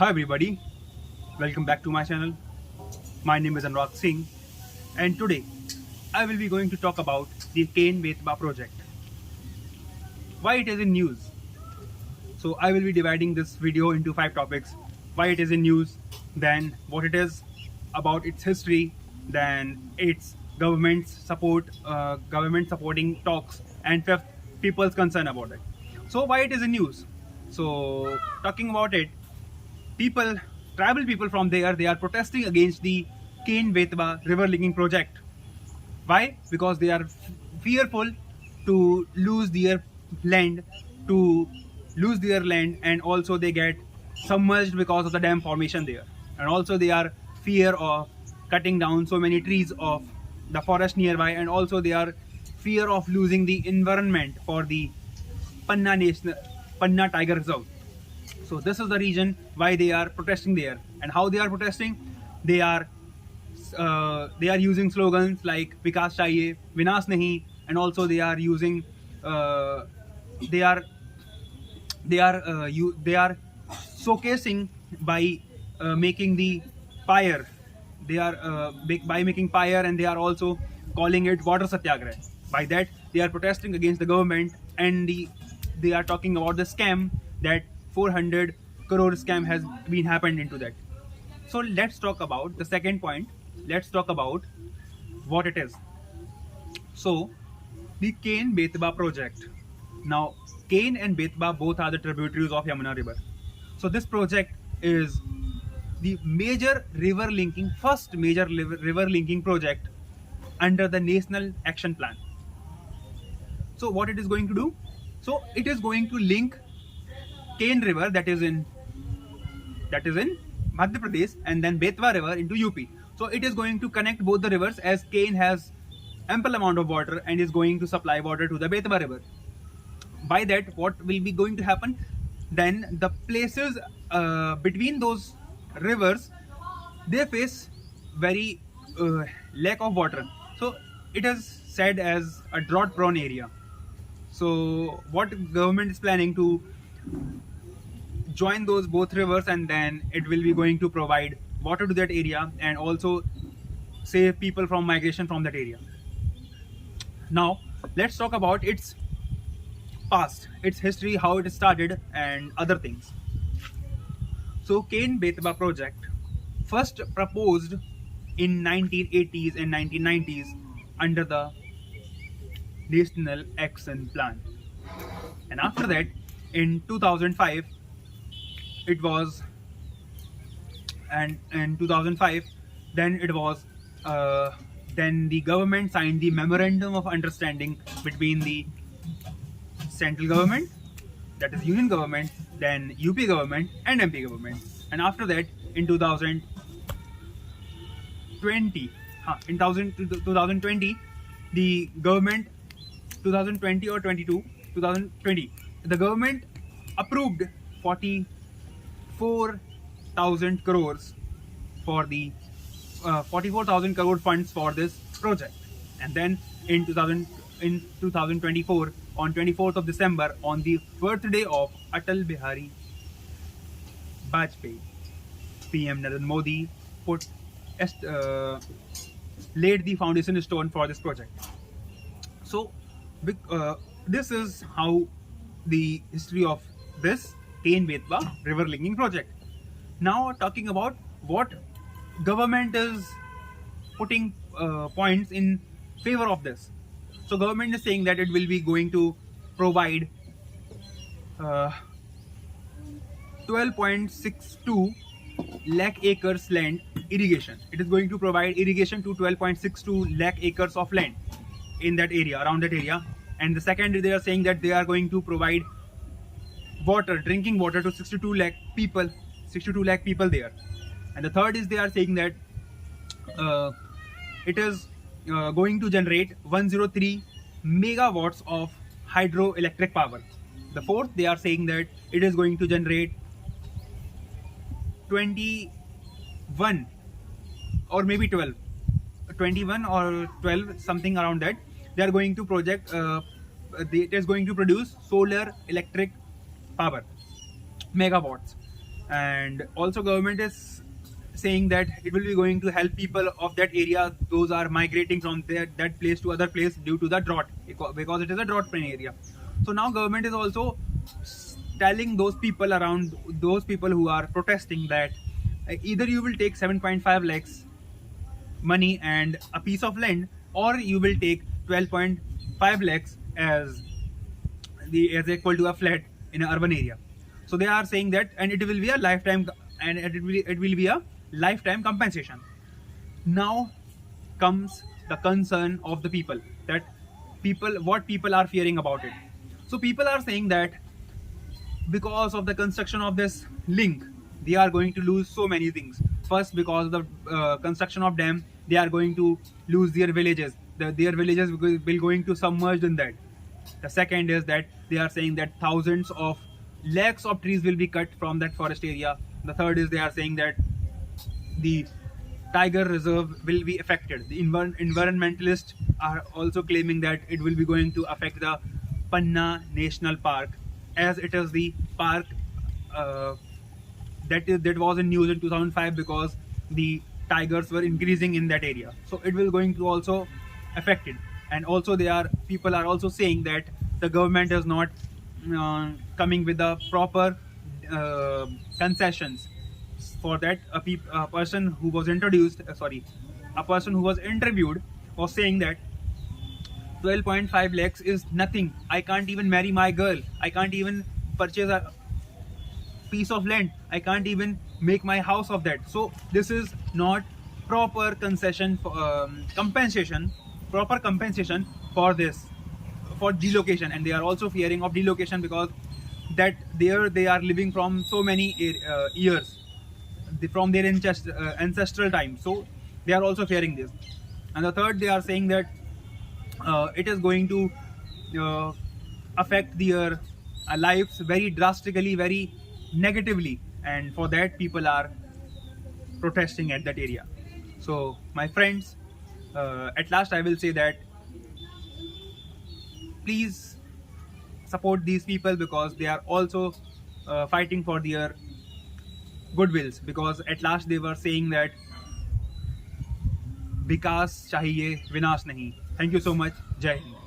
Hi everybody, welcome back to my channel. My name is Anurag Singh and today I will be going to talk about the Ken Betwa project. Why it is in news. So I will be dividing this video into 5 topics. Why it is in news, then what it is, about its history, then its government supporting talks, and fifth, people's concern about it. So why it is in news. So talking about it, people, tribal people from there, they are protesting against the Ken Betwa river linking project. Why? Because they are fearful to lose their land, to lose their land, and also they get submerged because of the dam formation there. And also they are fear of cutting down so many trees of the forest nearby, and also they are fear of losing the environment for the Panna Tiger Reserve. So this is the reason why they are protesting there. And how they are protesting? They are using slogans like "Vikas Chahiye," "Vinas Nahi," and also they are using they are they are showcasing by making the pyre. They are by making pyre, and they are also calling it water satyagrah. By that, they are protesting against the government, and they are talking about the scam that 400 crore scam has been happened into that. So let's talk about the second point. Let's talk about what it is. So the Ken Betwa project. Now Ken and Betwa both are the tributaries of Yamuna River. So this project is the major river linking, first major river linking project under the National Action Plan. So what it is going to do? So it is going to link Ken River that is in Madhya Pradesh, and then Betwa River into UP. So it is going to connect both the rivers, as Ken has ample amount of water and is going to supply water to the Betwa River. By that, what will be going to happen? Then the places between those rivers, they face very lack of water. So it is said as a drought prone area. So what government is planning to join those both rivers, and then it will be going to provide water to that area and also save people from migration from that area. Now let's talk about its past, its history, how it started, and other things. So Ken Betwa project first proposed in 1980s and 1990s under the National Action Plan, and after that in 2005 it was, and in 2005 then it was then the government signed the memorandum of understanding between the central government, that is union government, then UP government and MP government. And after that in 2020 the government, 2020 or 22, 2020, the government approved 44,000 crores for the 44,000 crore funds for this project. And then in 2024, on 24th of December, on the birthday of Atal Bihari Vajpayee, PM Narendra Modi laid the foundation stone for this project. So this is how the history of this Ken Betwa river linking project. Now talking about what government is putting points in favor of this. So government is saying that it will be going to provide 12.62 lakh acres land irrigation. It is going to provide irrigation to 12.62 lakh acres of land in that area, around that area. And the second, they are saying that they are going to provide water, drinking water, to 62 lakh people there. And the third is they are saying that it is going to generate 103 megawatts of hydroelectric power. The fourth, they are saying that it is going to generate 21 or maybe 12, 21 or 12, something around that. They are going to it is going to produce solar electric power megawatts. And also government is saying that it will be going to help people of that area, those are migrating from that place to other place due to the drought, because it is a drought prone area. So now government is also telling those people around, those people who are protesting, that either you will take 7.5 lakhs money and a piece of land, or you will take 12.5 lakhs as equal to a flat in an urban area. So they are saying that, and it will be a lifetime, and it will be a lifetime compensation. Now comes the concern of the people, that what people are fearing about it. So people are saying that because of the construction of this link, they are going to lose so many things. First, because of the construction of dam, they are going to lose their villages. Their villages will going to submerge in that. The second is that they are saying that thousands of lakhs of trees will be cut from that forest area. The third is they are saying that the tiger reserve will be affected. The environmentalists are also claiming that it will be going to affect the Panna National Park, as it is the park that was in news in 2005, because the tigers were increasing in that area. So it will going to also affect it. And also people are also saying that the government is not coming with the proper concessions. For that, a person who was a person who was interviewed was saying that 12.5 lakhs is nothing. I can't even marry my girl. I can't even purchase a piece of land. I can't even make my house of that. So this is not proper concession for proper compensation for this, for delocation. And they are also fearing of delocation, because that there they are living from so many years, from their ancestral time. So they are also fearing this. And the third, they are saying that it is going to affect their lives very drastically, very negatively, and for that people are protesting at that area. So my friends, at last I will say that please support these people, because they are also fighting for their goodwills, because at last they were saying that विकास चाहिए विनाश नहीं. Thank you so much. Jai Hind.